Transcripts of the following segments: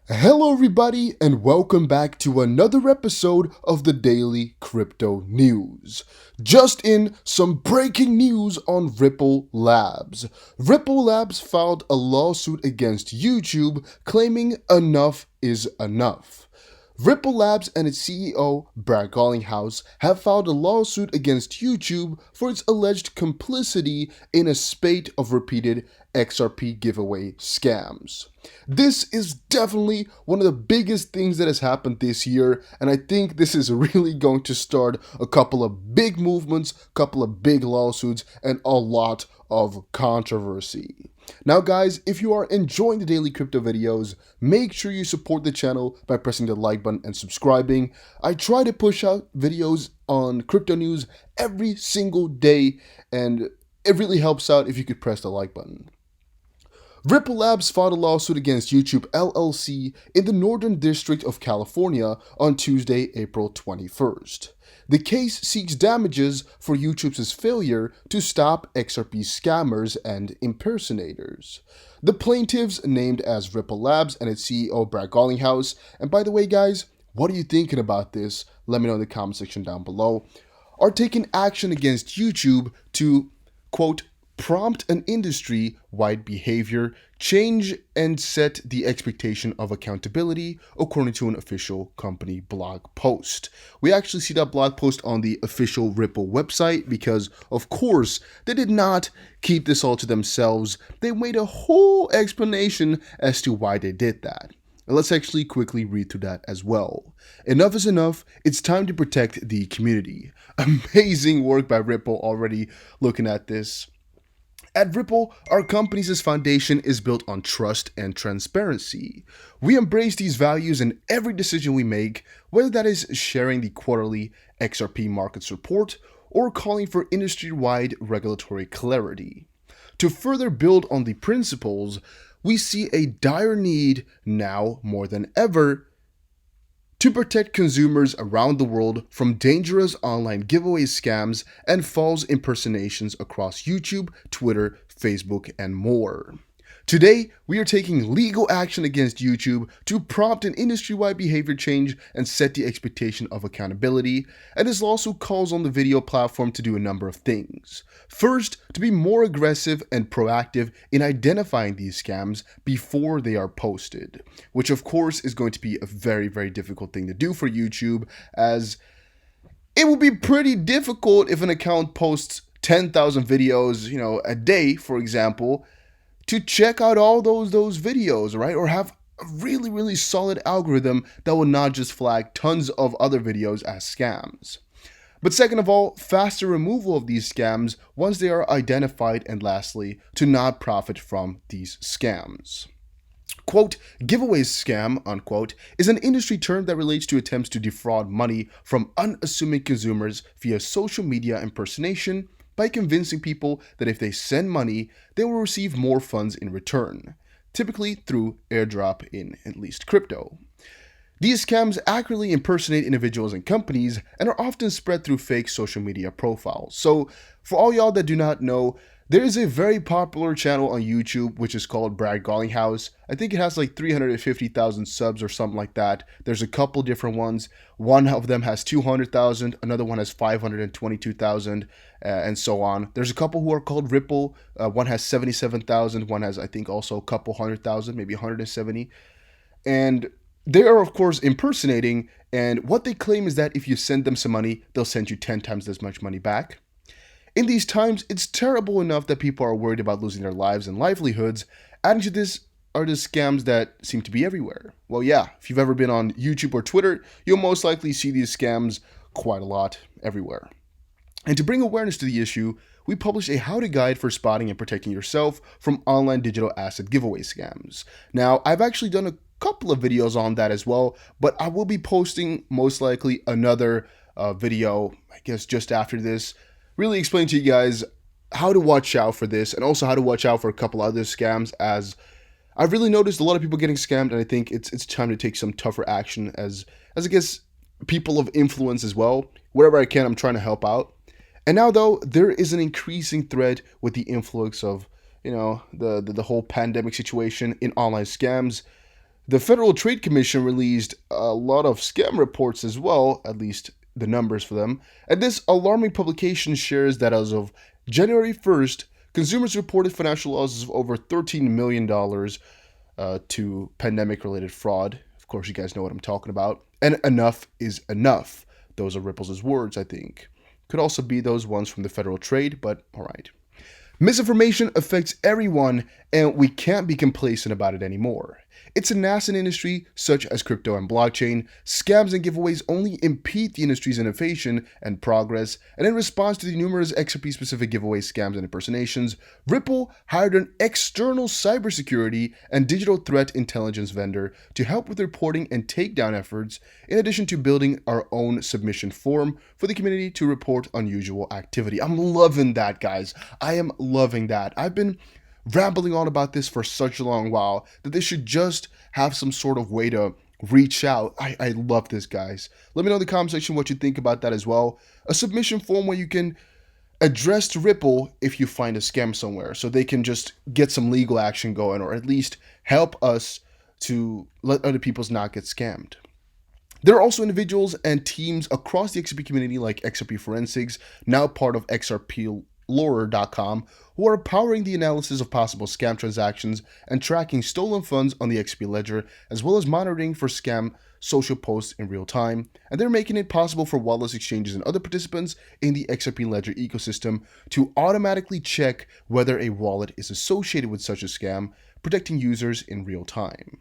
Hello everybody and welcome back to another episode of the Daily Crypto News. Just in, some breaking news on Ripple Labs. Ripple Labs filed a lawsuit against YouTube claiming enough is enough. Ripple Labs and its CEO, Brad Garlinghouse, have filed a lawsuit against YouTube for its alleged complicity in a spate of repeated XRP giveaway scams. This is definitely one of the biggest things that has happened this year, and I think this is really going to start a couple of big movements, a couple of big lawsuits, and a lot of controversy. Now guys, if you are enjoying the daily crypto videos, make sure you support the channel by pressing the like button and subscribing. I try to push out videos on crypto news every single day, and it really helps out if you could press the like button. Ripple Labs filed a lawsuit against YouTube LLC in the Northern District of California on Tuesday, April 21st. The case seeks damages for YouTube's failure to stop XRP scammers and impersonators. The plaintiffs, named as Ripple Labs and its CEO Brad Garlinghouse, and by the way guys, what are you thinking about this? Let me know in the comment section down below, are taking action against YouTube to, quote, prompt an industry-wide behavior change and set the expectation of accountability, according to an official company blog post. We actually see that blog post on the official Ripple website because, of course, they did not keep this all to themselves. They made a whole explanation as to why they did that. And let's actually quickly read through that as well. Enough is enough. It's time to protect the community. Amazing work by Ripple already looking at this. At Ripple, our company's foundation is built on trust and transparency. We embrace these values in every decision we make, whether that is sharing the quarterly XRP markets report or calling for industry-wide regulatory clarity. To further build on the principles, we see a dire need now more than ever to protect consumers around the world from dangerous online giveaway scams and false impersonations across YouTube, Twitter, Facebook, and more. Today, we are taking legal action against YouTube to prompt an industry-wide behavior change and set the expectation of accountability, and this also calls on the video platform to do a number of things. First, to be more aggressive and proactive in identifying these scams before they are posted, which of course is going to be a very, very difficult thing to do for YouTube, as it will be pretty difficult if an account posts 10,000 videos, a day, for example, to check out all those videos, right? Or have a really, really solid algorithm that will not just flag tons of other videos as scams. But second of all, faster removal of these scams once they are identified, and lastly, to not profit from these scams. Quote, giveaway scam, unquote, is an industry term that relates to attempts to defraud money from unassuming consumers via social media impersonation, by convincing people that if they send money, they will receive more funds in return, typically through airdrop in at least crypto. These scams accurately impersonate individuals and companies and are often spread through fake social media profiles. So, for all y'all that do not know, there is a very popular channel on YouTube which is called Brad Garlinghouse. I think it has like 350,000 subs or something like that. There's a couple different ones. One of them has 200,000, another one has 522,000, and so on. There's a couple who are called Ripple. One has 77,000, one has I think also a couple 100,000, maybe 170. And they are of course impersonating, and what they claim is that if you send them some money, they'll send you 10 times as much money back. In these times, it's terrible enough that people are worried about losing their lives and livelihoods. Adding to this are the scams that seem to be everywhere. Well, yeah, if you've ever been on YouTube or Twitter, you'll most likely see these scams quite a lot everywhere. And to bring awareness to the issue, we published a how-to guide for spotting and protecting yourself from online digital asset giveaway scams. Now, I've actually done a couple of videos on that as well, but I will be posting most likely another video, I guess just after this, really explain to you guys how to watch out for this and also how to watch out for a couple other scams, as I've really noticed a lot of people getting scammed, and I think it's time to take some tougher action as I guess people of influence as well. Wherever I can, I'm trying to help out. And now though, there is an increasing threat with the influx of, the whole pandemic situation in online scams. The Federal Trade Commission released a lot of scam reports as well, at least the numbers for them. And this alarming publication shares that as of January 1st, consumers reported financial losses of over $13 million to pandemic-related fraud. Of course, you guys know what I'm talking about. And enough is enough. Those are Ripple's words, I think. Could also be those ones from the Federal Trade, but all right. Misinformation affects everyone, and we can't be complacent about it anymore. It's a nascent industry, such as crypto and blockchain. Scams and giveaways only impede the industry's innovation and progress, and in response to the numerous XRP-specific giveaways, scams, and impersonations, Ripple hired an external cybersecurity and digital threat intelligence vendor to help with reporting and takedown efforts, in addition to building our own submission form for the community to report unusual activity. I'm loving that, guys. I am loving that. I've been rambling on about this for such a long while that they should just have some sort of way to reach out. I love this, guys. Let me know in the comment section what you think about that as well. A submission form where you can address to Ripple if you find a scam somewhere, so they can just get some legal action going, or at least help us to let other people not get scammed. There are also individuals and teams across the XRP community like XRP Forensics, now part of XRPLorer.com, who are powering the analysis of possible scam transactions and tracking stolen funds on the XRP ledger, as well as monitoring for scam social posts in real time. And they're making it possible for wallet exchanges and other participants in the XRP ledger ecosystem to automatically check whether a wallet is associated with such a scam, protecting users in real time.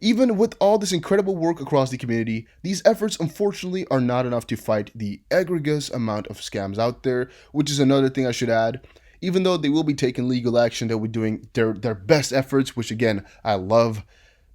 Even with all this incredible work across the community, these efforts unfortunately are not enough to fight the egregious amount of scams out there, which is another thing I should add. Even though they will be taking legal action, they'll be doing their best efforts, which again, I love,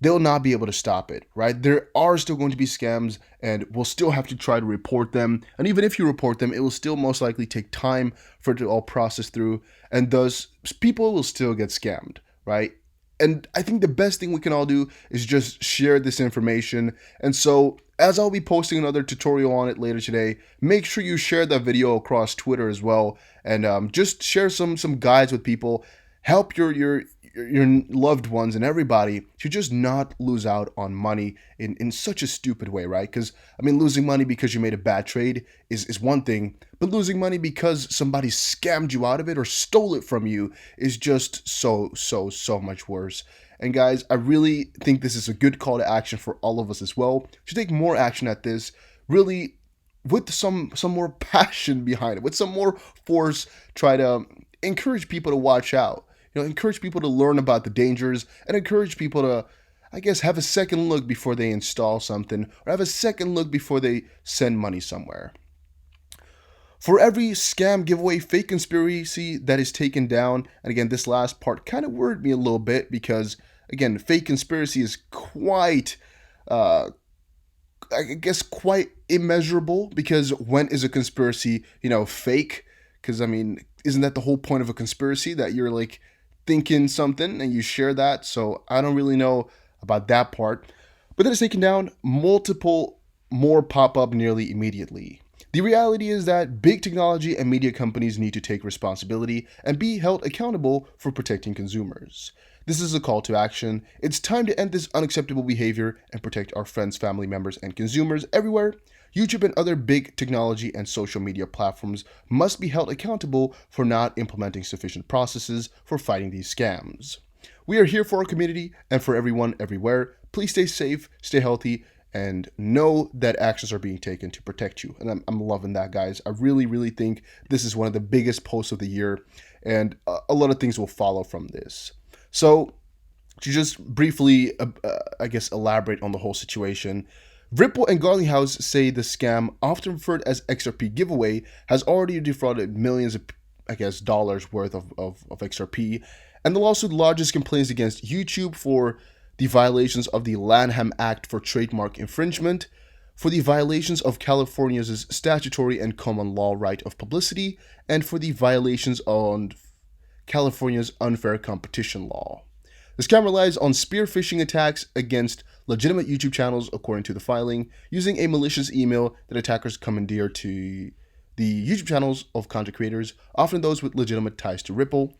they'll not be able to stop it, right? There are still going to be scams, and we'll still have to try to report them. And even if you report them, it will still most likely take time for it to all process through, and thus people will still get scammed, right? And I think the best thing we can all do is just share this information. And so, as I'll be posting another tutorial on it later today, make sure you share that video across Twitter as well, and just share some guides with people. Help your loved ones and everybody to just not lose out on money in such a stupid way, right? Because, I mean, losing money because you made a bad trade is one thing, but losing money because somebody scammed you out of it or stole it from you is just so much worse. And guys, I really think this is a good call to action for all of us as well, to take more action at this, really with some more passion behind it, with some more force, try to encourage people to watch out. Encourage people to learn about the dangers, and encourage people to, I guess, have a second look before they install something, or have a second look before they send money somewhere. For every scam, giveaway, fake conspiracy that is taken down, and again, this last part kind of worried me a little bit because, again, fake conspiracy is quite, I guess, quite immeasurable, because when is a conspiracy, fake? Because, I mean, isn't that the whole point of a conspiracy, that you're like thinking something and you share that? So I don't really know about that part. But then it's taken down, multiple more pop up nearly immediately. The reality is that big technology and media companies need to take responsibility and be held accountable for protecting consumers. This is a call to action. It's time to end this unacceptable behavior and protect our friends, family members, and consumers everywhere. YouTube and other big technology and social media platforms must be held accountable for not implementing sufficient processes for fighting these scams. We are here for our community and for everyone everywhere. Please stay safe, stay healthy, and know that actions are being taken to protect you. And I'm loving that, guys. I really think this is one of the biggest posts of the year, and a lot of things will follow from this. So, to just briefly, I guess, elaborate on the whole situation, Ripple and Garlinghouse say the scam, often referred as XRP giveaway, has already defrauded millions of, I guess, dollars worth of XRP, and the lawsuit lodges complaints against YouTube for the violations of the Lanham Act for trademark infringement, for the violations of California's statutory and common law right of publicity, and for the violations on California's unfair competition law. The scam relies on spear phishing attacks against legitimate YouTube channels, according to the filing, using a malicious email that attackers commandeer to the YouTube channels of content creators, often those with legitimate ties to Ripple.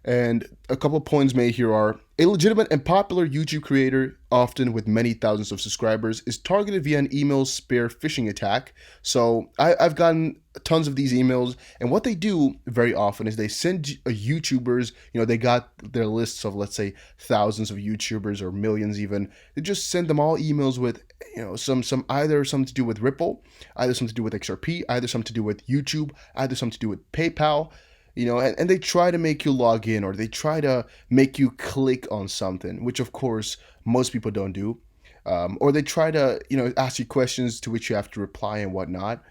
And a couple of points made here are: a legitimate and popular YouTube creator, often with many thousands of subscribers, is targeted via an email spear phishing attack. So I've gotten tons of these emails, and what they do very often is they send YouTubers, they got their lists of, let's say, thousands of YouTubers or millions even. They just send them all emails with, some either something to do with Ripple, either something to do with XRP, either something to do with YouTube, either something to do with PayPal. And they try to make you log in, or they try to make you click on something, which of course most people don't do. Or they try to, ask you questions to which you have to reply and whatnot.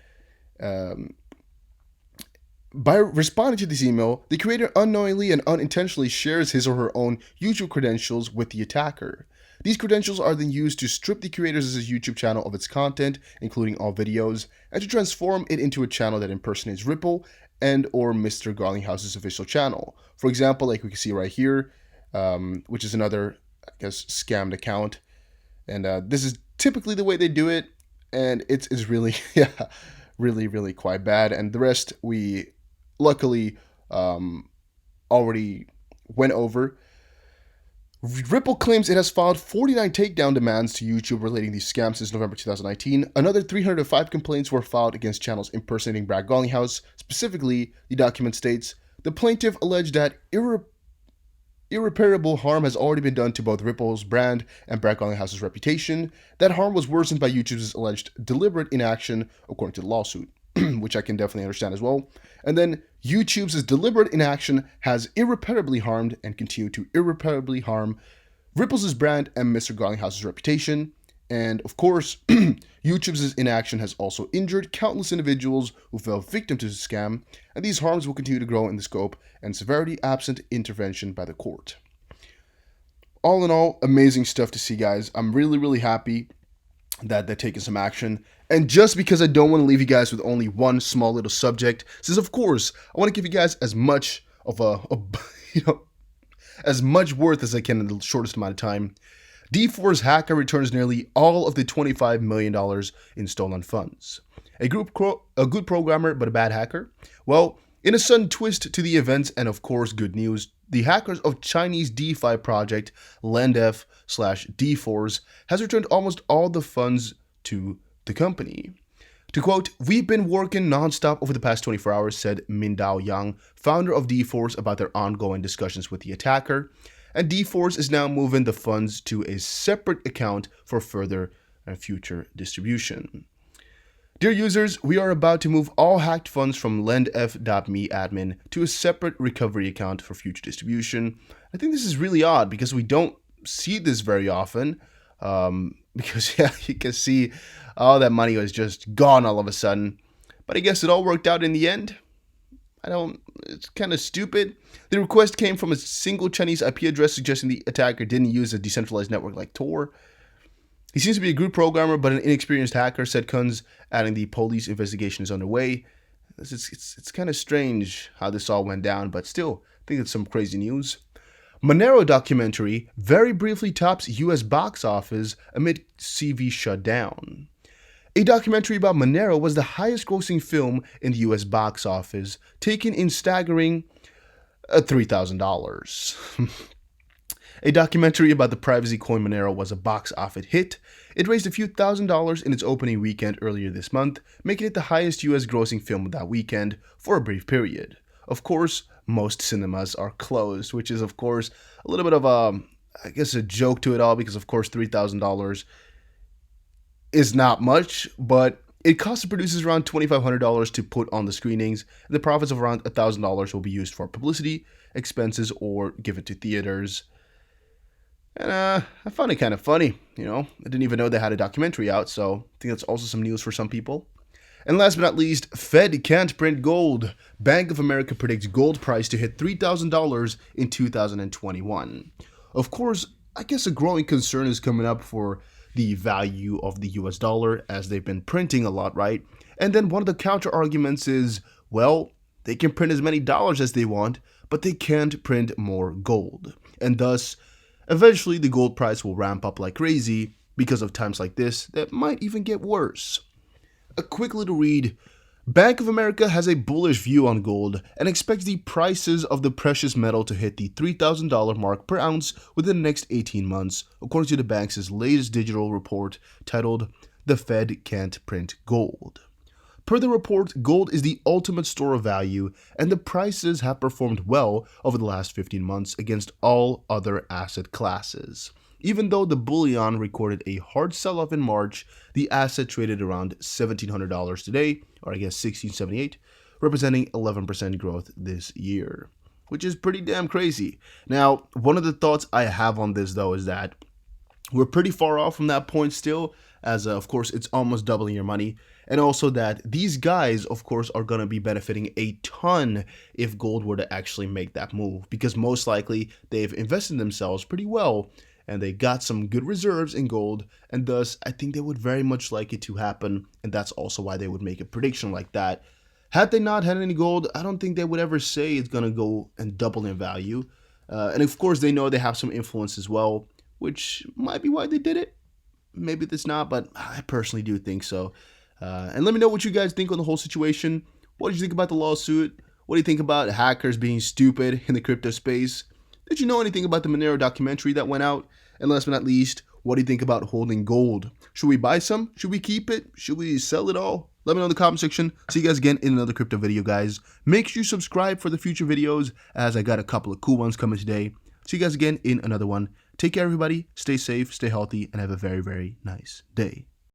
By responding to this email, the creator unknowingly and unintentionally shares his or her own YouTube credentials with the attacker. These credentials are then used to strip the creator's YouTube channel of its content, including all videos, and to transform it into a channel that impersonates Ripple and or Mr. Garlinghouse's official channel. For example, like we can see right here, which is another, I guess, scammed account. And this is typically the way they do it, and it's really, really, really quite bad. And the rest we luckily already went over. Ripple claims it has filed 49 takedown demands to YouTube relating these scams since November 2019. Another 305 complaints were filed against channels impersonating Brad Garlinghouse. Specifically, the document states, the plaintiff alleged that irreparable harm has already been done to both Ripple's brand and Brad Garlinghouse's reputation. That harm was worsened by YouTube's alleged deliberate inaction, according to the lawsuit, which I can definitely understand as well. And then YouTube's deliberate inaction has irreparably harmed and continued to irreparably harm Ripple's brand and Mr. Garlinghouse's reputation. And of course, YouTube's inaction has also injured countless individuals who fell victim to the scam, and these harms will continue to grow in the scope and severity absent intervention by the court. All in all, amazing stuff to see, guys. I'm really, really happy that they're taking some action. And just because I don't want to leave you guys with only one small little subject, since of course I want to give you guys as much of as much worth as I can in the shortest amount of time, D4's hacker returns nearly all of the $25 million in stolen funds. A good programmer but a bad hacker? Well, in a sudden twist to the events and of course good news, the hackers of Chinese DeFi project LendF/D4s has returned almost all the funds to the company. To quote, "We've been working nonstop over the past 24 hours, said Mindao Yang, founder of D4s, about their ongoing discussions with the attacker. And D4s is now moving the funds to a separate account for further and future distribution. Dear users, we are about to move all hacked funds from lendf.me admin to a separate recovery account for future distribution." I think this is really odd because we don't see this very often. Because you can see all that money was just gone all of a sudden. But I guess it all worked out in the end. It's kind of stupid. The request came from a single Chinese IP address suggesting the attacker didn't use a decentralized network like Tor. He seems to be a good programmer, but an inexperienced hacker, said Kunz, adding the police investigation is underway. It's kind of strange how this all went down, but still, I think it's some crazy news. Manero Documentary very briefly tops US box office amid CV shutdown. A documentary about Manero was the highest grossing film in the US box office, taking in staggering $3,000. A documentary about the privacy coin Manero was a box office hit. It raised a few $1,000s in its opening weekend earlier this month, making it the highest US grossing film of that weekend for a brief period. Of course, most cinemas are closed, which is of course a little bit of a joke to it all, because of course $3,000 is not much, but it costs the producers around $2,500 to put on the screenings, and the profits of around $1,000 will be used for publicity expenses or given to theaters. And I found it kind of funny, I didn't even know they had a documentary out, so I think that's also some news for some people. And last but not least, Fed can't print gold. Bank of America predicts gold price to hit $3,000 in 2021. Of course, I guess a growing concern is coming up for the value of the US dollar, as they've been printing a lot, right? And then one of the counter arguments is, well, they can print as many dollars as they want, but they can't print more gold. And thus, eventually the gold price will ramp up like crazy because of times like this that might even get worse. A quick little read Bank of America has a bullish view on gold and expects the prices of the precious metal to hit the $3,000 mark per ounce within the next 18 months, according to the bank's latest digital report titled "The Fed Can't Print Gold." Per the report, gold is the ultimate store of value, and the prices have performed well over the last 15 months against all other asset classes. Even though the bullion recorded a hard sell-off in March, the asset traded around $1,700 today, or I guess $1,678, representing 11% growth this year, which is pretty damn crazy. Now, one of the thoughts I have on this though is that we're pretty far off from that point still, as of course it's almost doubling your money, and also that these guys of course are going to be benefiting a ton if gold were to actually make that move, because most likely they've invested themselves pretty well and they got some good reserves in gold, and thus I think they would very much like it to happen, and that's also why they would make a prediction like that. Had they not had any gold, I don't think they would ever say it's going to go and double in value, and of course they know they have some influence as well, which might be why they did it. Maybe it's not, but I personally do think so. And let me know what you guys think on the whole situation. What did you think about the lawsuit? What do you think about hackers being stupid in the crypto space? Did you know anything about the Manero documentary that went out? And last but not least, what do you think about holding gold? Should we buy some? Should we keep it? Should we sell it all? Let me know in the comment section. See you guys again in another crypto video, guys. Make sure you subscribe for the future videos, as I got a couple of cool ones coming today. See you guys again in another one. Take care, everybody. Stay safe, stay healthy, and have a very, very nice day.